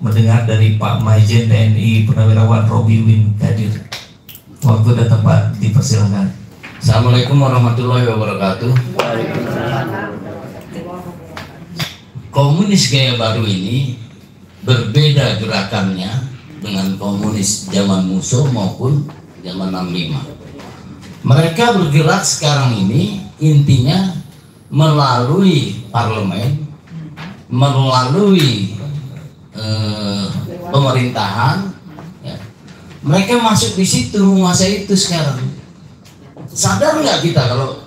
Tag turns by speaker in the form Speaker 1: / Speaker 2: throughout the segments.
Speaker 1: mendengar dari Pak Majen TNI Purnawirawan Robi Win Kadir. Waktu dan tempat dipersilakan.
Speaker 2: Assalamualaikum warahmatullahi wabarakatuh. Komunis gaya baru ini berbeda gerakannya dengan komunis zaman Musso maupun zaman 65. Mereka bergerak sekarang ini intinya melalui parlemen, melalui pemerintahan, ya. Mereka masuk di situ, menguasai itu sekarang. Sadar nggak kita kalau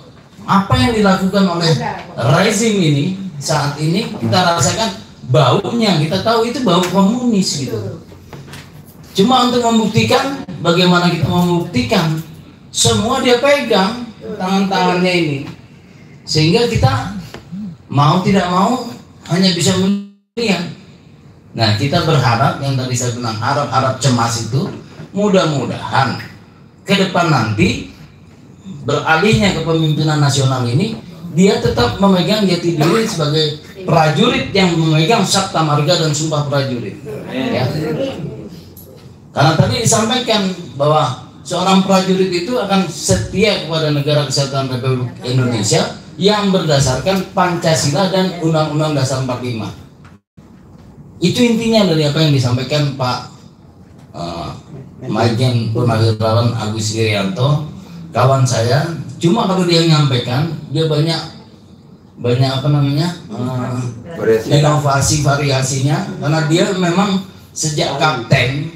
Speaker 2: apa yang dilakukan oleh rezim ini saat ini, kita rasakan baunya, kita tahu itu bau komunis gitu. Cuma untuk membuktikan, bagaimana kita membuktikan, semua dia pegang tangan-tangannya ini, sehingga kita mau tidak mau hanya bisa melihat. Nah, kita berharap yang tadi saya bilang harap-harap cemas itu mudah-mudahan ke depan nanti beralihnya kepemimpinan nasional ini dia tetap memegang jati diri sebagai prajurit yang memegang Sabta Marga dan Sumpah Prajurit. Ya. Karena tadi disampaikan bahwa seorang prajurit itu akan setia kepada Negara Kesatuan Republik Indonesia yang berdasarkan Pancasila dan Undang-Undang Dasar 45. Itu intinya dari apa yang disampaikan Pak Majen Purnawirawan Agus Irianto, kawan saya. Cuma kalau dia menyampaikan, dia banyak apa namanya inovasi variasinya, karena dia memang sejak kapten,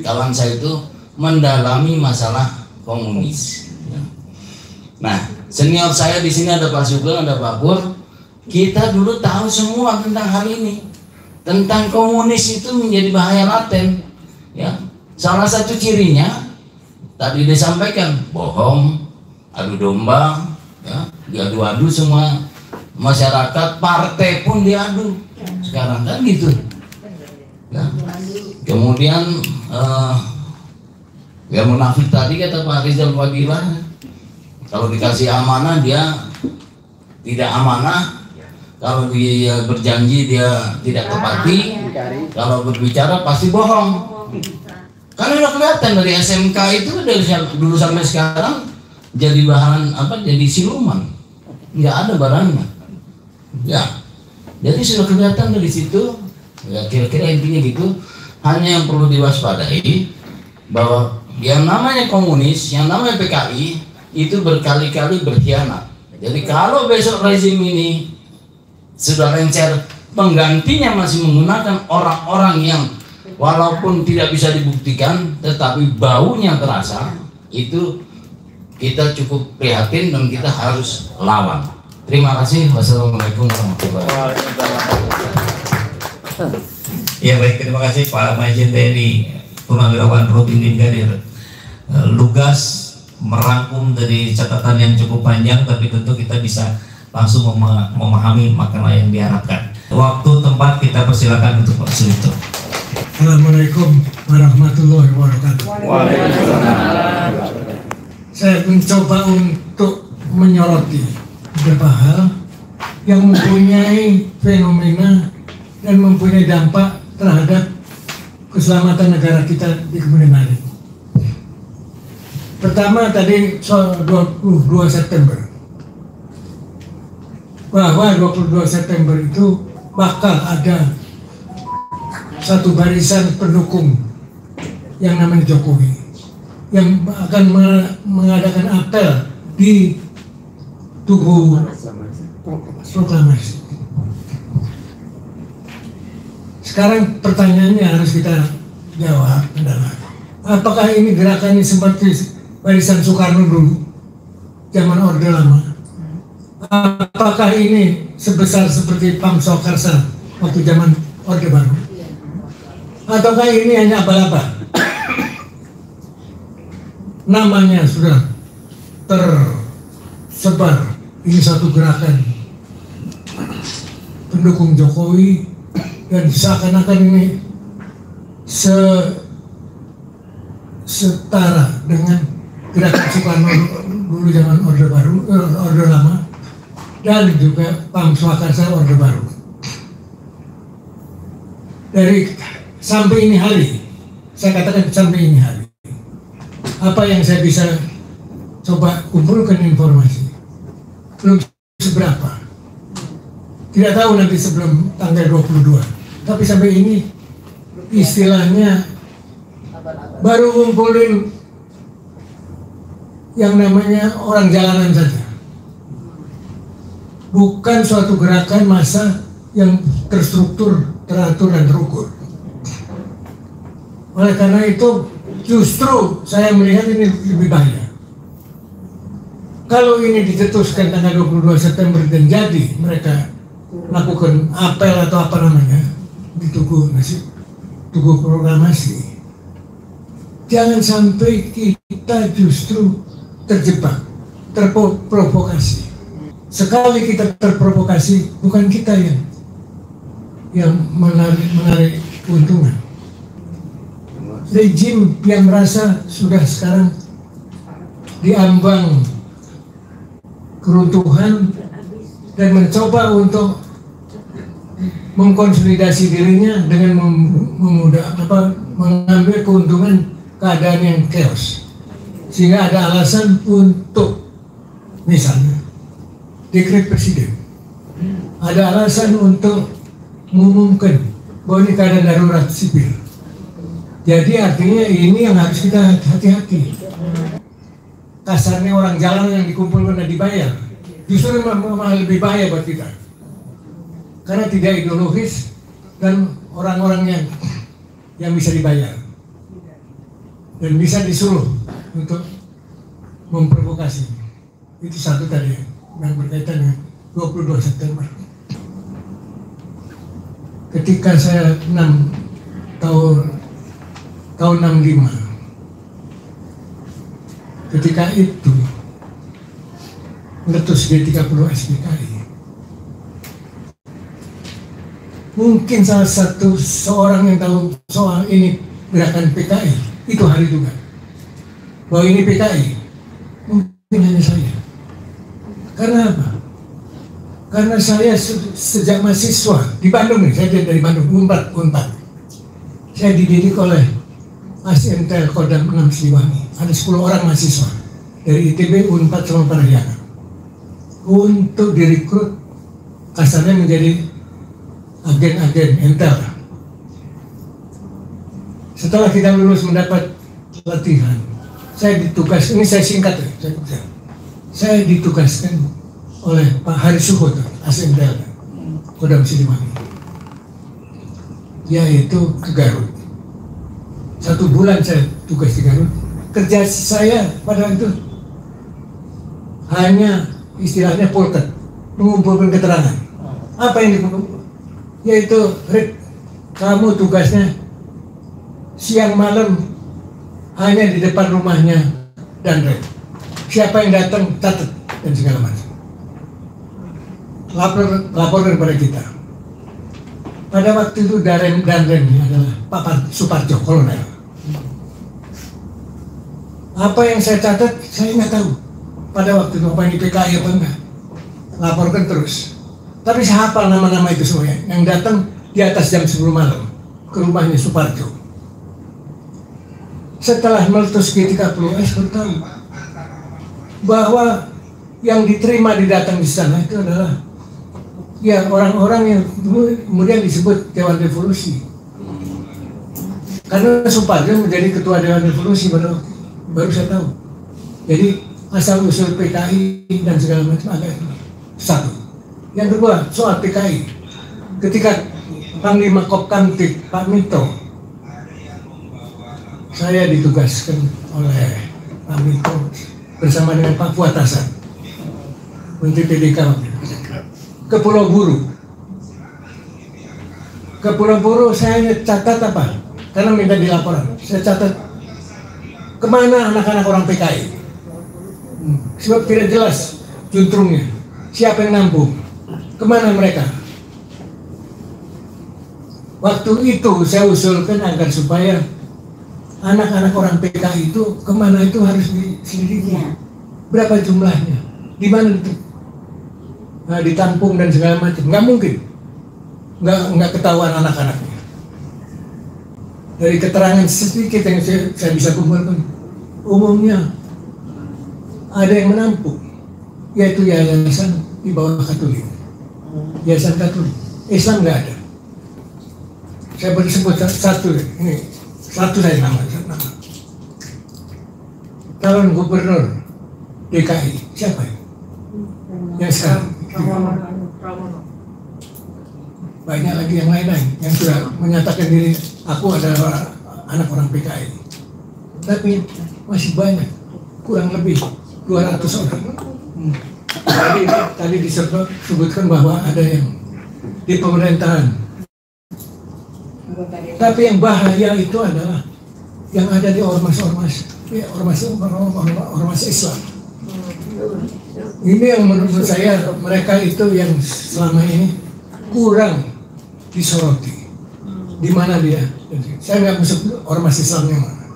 Speaker 2: kawan saya itu mendalami masalah komunis. Nah, senior saya di sini ada Pak Sugeng, ada Pak Pur. Kita dulu tahu semua tentang hal ini. Tentang komunis itu menjadi bahaya laten, ya. Salah satu cirinya tadi disampaikan bohong, adu domba, ya, diadu-adu semua masyarakat, partai pun diadu sekarang kan gitu. Ya. Kemudian ya munafik tadi kata Pak Rizal Fadila, kalau dikasih amanah dia tidak amanah. Kalau dia berjanji dia tidak tepati, kalau berbicara pasti bohong. Karena udah kelihatan dari SMK itu dari dulu sampai sekarang jadi bahan apa? Jadi siluman, nggak ada barangnya. Ya, jadi sudah kelihatan dari situ. Ya kira-kira intinya gitu. Hanya yang perlu diwaspadai bahwa yang namanya komunis, yang namanya PKI itu berkali-kali berkhianat. Jadi kalau besok rezim ini sudah lencer, penggantinya masih menggunakan orang-orang yang walaupun tidak bisa dibuktikan tetapi baunya terasa, itu kita cukup prihatin dan kita harus lawan. Terima kasih. Wassalamualaikum warahmatullahi wabarakatuh.
Speaker 1: Ya baik, terima kasih Pak Majen TNI Purnawirawan Robi Win Kadir. Lugas merangkum dari catatan yang cukup panjang, tapi tentu kita bisa langsung memahami makna yang diharapkan. Waktu tempat kita persilakan untuk Pak Sulito.
Speaker 3: Assalamualaikum warahmatullahi wabarakatuh. Saya mencoba untuk menyoroti beberapa hal yang mempunyai fenomena dan mempunyai dampak terhadap keselamatan negara kita di kemudian hari. Pertama tadi soal 22 September. Bahwa 22 September itu bakal ada satu barisan pendukung yang namanya Jokowi yang akan mengadakan apel di Tugu Proklamasi. Sekarang pertanyaannya harus kita jawab adalah, apakah ini gerakannya seperti barisan Soekarno dulu zaman Orde Lama? Apakah ini sebesar seperti Pam Swakarsa waktu zaman Orde Baru? Ataukah ini hanya abal-abal? Namanya sudah tersebar, ini satu gerakan pendukung Jokowi, dan seakan-akan ini setara dengan gerakan Soekarno dulu zaman Orde Baru, Orde Lama, dan juga Pam Swakarsa Orde Baru. dari sampai ini hari, saya katakan sampai ini hari, apa yang saya bisa coba kumpulkan informasi belum seberapa. Tidak tahu nanti sebelum tanggal 22. Tapi sampai ini istilahnya baru ngumpulin yang namanya orang jalanan saja. Bukan suatu gerakan massa yang terstruktur, teratur, dan terukur. Oleh karena itu justru saya melihat ini lebih bahaya. Kalau ini dicetuskan tanggal 22 September dan jadi mereka lakukan apel atau apa namanya di Tugu Proklamasi, jangan sampai kita justru terjebak, terprovokasi. Sekali kita terprovokasi, bukan kita yang menarik keuntungan. Rejim yang merasa sudah sekarang diambang keruntuhan dan mencoba untuk mengkonsolidasi dirinya dengan mengambil keuntungan keadaan yang chaos, sehingga ada alasan untuk misalnya dekret presiden, ada alasan untuk mengumumkan bahwa ini keadaan darurat sipil. Jadi artinya ini yang harus kita hati-hati. Kasarnya orang jalan yang dikumpulkan dan dibayar justru malah lebih bahaya buat kita, karena tidak ideologis dan orang-orang yang bisa dibayar dan bisa disuruh untuk memprovokasi. Itu satu tadi yang berkaitan dengan 22 September. Ketika saya tahun 65, ketika itu meletus G30 SPKI, mungkin salah satu seorang yang tahu soal ini gerakan PKI itu hari juga, bahwa ini PKI, mungkin hanya saya. Karena apa? Karena saya sejak mahasiswa di Bandung nih, saya dari Bandung, Unpad. Saya dididik oleh ASNTL Kodam 6 Siliwangi. Ada 10 orang mahasiswa dari ITB, Unpad, sama Parahyangan untuk direkrut kasarnya menjadi agen-agen intel. Setelah kita lulus mendapat latihan, saya ditugaskan, ini saya singkat ya, saya ditugaskan oleh Pak Hari Suhut, ASNTL Kodam Siliwangi, yaitu ke Garut. 1 bulan saya tugas di Garut. Kerja saya pada itu hanya istilahnya polter, mengumpulkan keterangan. Apa yang dikumpulkan? Yaitu, kamu tugasnya siang malam hanya di depan rumahnya Danrem. Siapa yang datang catat dan segala macam. Laporkan kepada kita. Pada waktu itu Danrem adalah Pak Suparjo, kolonel. Apa yang saya catat, saya nggak tahu. Pada waktu itu apa ini PKI apa enggak. Laporkan terus. Tapi saya hafal nama-nama itu semua yang datang di atas jam 10 malam ke rumahnya Suparjo. Setelah meletus G30, saya tahu bahwa yang diterima datang di sana itu adalah ya orang-orang yang kemudian disebut Dewan Revolusi. Karena Suparjo menjadi ketua Dewan Revolusi baru saya tahu. Jadi asal usul PKI dan segala macam ada satu. Yang kedua soal PKI. Ketika Panglima Kopkamtib Pak Minto, saya ditugaskan oleh Pak Minto bersama dengan Pak Fuad Hasan, Menteri PDK, ke Pulau Buru. Ke Pulau Buru saya catat apa? Karena minta dilaporan. Saya catat kemana anak-anak orang PKI. Sebab tidak jelas juntrungnya. Siapa yang nampung? Kemana mereka? Waktu itu saya usulkan agar supaya anak-anak orang PKI itu kemana itu harus diselidiki. Berapa jumlahnya? Di mana itu? Nah, ditampung dan segala macam. Nggak mungkin. Nggak ketahuan anak-anaknya. Dari keterangan sedikit yang saya bisa kumpulkan, umumnya ada yang menampung, yaitu yayasan di bawah Katolik, yayasan Katolik. Islam nggak ada. Saya baru sebut satu, ini satu saya nama. Calon gubernur DKI siapa ya? Yang sekarang banyak lagi yang lain-lain yang sudah menyatakan diri aku adalah anak orang PKI, tapi masih banyak, kurang lebih 200 orang. Tadi disebutkan bahwa ada yang di pemerintahan, tapi yang bahaya itu adalah yang ada di ormas-ormas, ya, ormas Islam. Ini yang menurut saya mereka itu yang selama ini kurang disoroti. Di mana dia? Saya nggak masuk ormas Islamnya mana.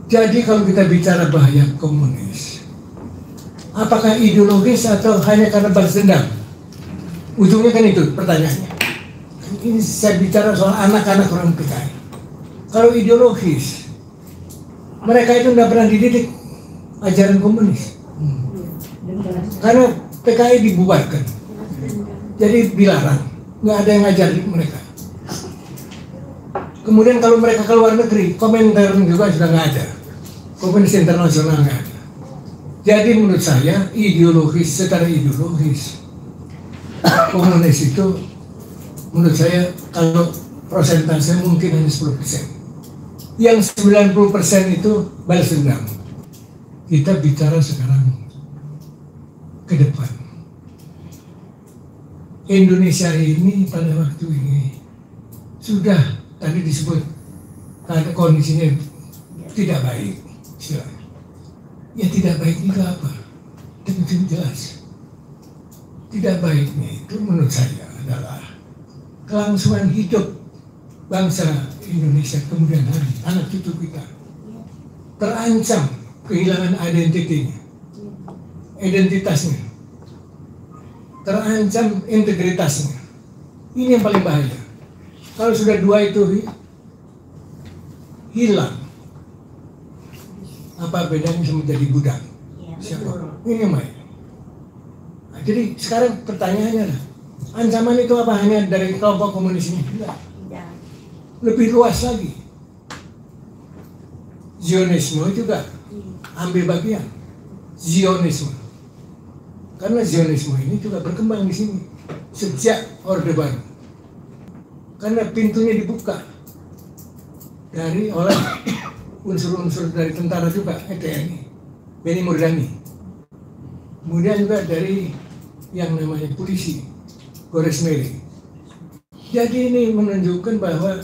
Speaker 3: Jadi kalau kita bicara bahaya komunis, apakah ideologis atau hanya karena balas dendam? Ujungnya kan itu pertanyaannya. Ini saya bicara soal anak-anak orang PKI. Kalau ideologis, mereka itu nggak pernah dididik ajaran komunis. Karena PKI dibubarkan, jadi dilarang, nggak ada yang ngajarin mereka. Kemudian kalau mereka keluar negeri, Komintern juga sudah nggak ada, komunis internasional nggak ada. Jadi menurut saya secara ideologis, komunis itu menurut saya kalau persentase mungkin hanya 10%. Yang 90% itu balas dendam. Kita bicara sekarang ke depan. Indonesia ini pada waktu ini sudah tadi disebut ada kondisinya tidak baik, istilahnya. Ya tidak baik itu apa? Itu jelas. Tidak baiknya itu menurut saya adalah kelangsungan hidup bangsa Indonesia kemudian hari, anak cucu kita terancam kehilangan identitasnya, terancam integritasnya. Ini yang paling bahaya. Kalau sudah dua itu hilang, apa bedanya sama jadi budak? Siapa? Ini yang bahaya. Nah, jadi sekarang pertanyaannya adalah, ancaman itu apa hanya dari kelompok komunis ini? Tidak. Lebih luas lagi. Zionisme juga ambil bagian. Zionisme. Karena Zionisme ini juga berkembang di sini sejak Orde Baru. Karena pintunya dibuka oleh unsur-unsur dari tentara juga, TNI, Beni Murdani. Kemudian juga dari yang namanya polisi, Goris Meri. Jadi ini menunjukkan bahwa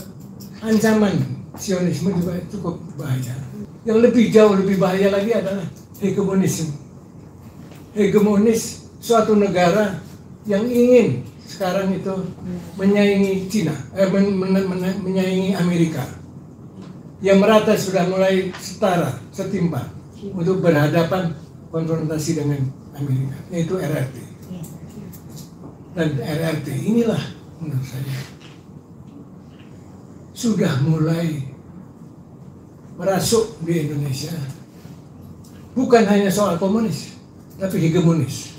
Speaker 3: ancaman Zionisme juga cukup bahaya. Yang lebih jauh lebih bahaya lagi adalah hegemonisme. Hegemonis suatu negara yang ingin sekarang itu menyaingi Cina, menyaingi Amerika, yang merata sudah mulai setara, setimpal untuk berhadapan konfrontasi dengan Amerika, yaitu RRT. Dan RRT inilah menurut saya sudah mulai merasuk di Indonesia, bukan hanya soal komunis, tapi hegemonis.